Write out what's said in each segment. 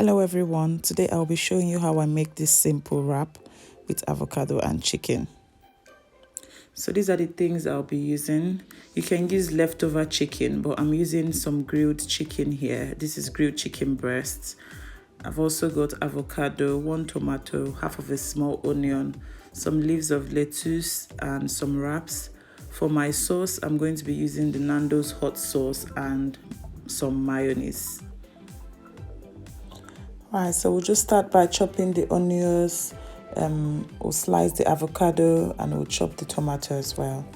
Hello everyone, today I'll be showing you how I make this simple wrap with avocado and chicken. So these are the things I'll be using. You can use leftover chicken, but I'm using some grilled chicken here. This is grilled chicken breasts. I've also got avocado, 1 tomato, half of a small onion, some leaves of lettuce and some wraps. For my sauce, I'm going to be using the Nando's hot sauce and some mayonnaise. Alright, so we'll just start by chopping the onions, we'll slice the avocado and we'll chop the tomato as well.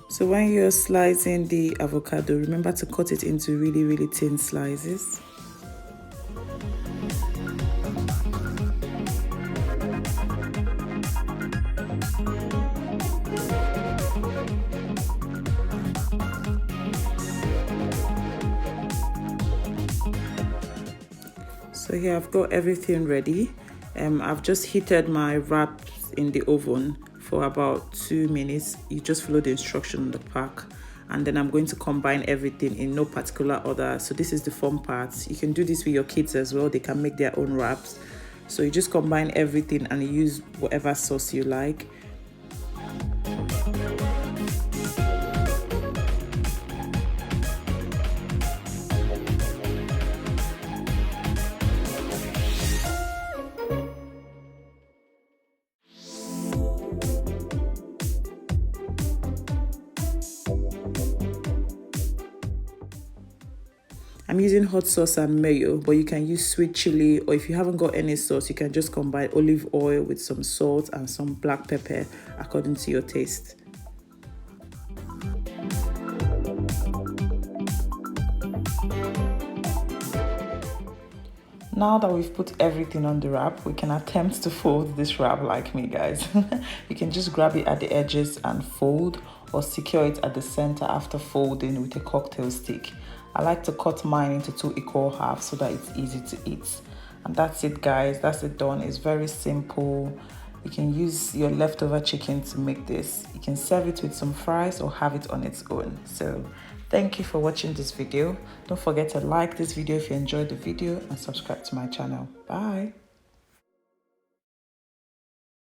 So when you're slicing the avocado, remember to cut it into really thin slices. So here I've got everything ready. I've just heated my wraps in the oven for about 2 minutes. You just follow the instruction on the pack, and then I'm going to combine everything in no particular order. So this is the fun part. You can do this with your kids as well. They can make their own wraps. So you just combine everything and you use whatever sauce you like. I'm using hot sauce and mayo, but you can use sweet chili, or if you haven't got any sauce, you can just combine olive oil with some salt and some black pepper according to your taste. Now that we've put everything on the wrap, we can attempt to fold this wrap like me, guys. You can just grab it at the edges and fold, or secure it at the center after folding with a cocktail stick. I like to cut mine into 2 equal halves so that it's easy to eat. And that's it, guys. That's it done. It's very simple. You can use your leftover chicken to make this. You can serve it with some fries or have it on its own. So thank you for watching this video. Don't forget to like this video if you enjoyed the video and subscribe to my channel. Bye.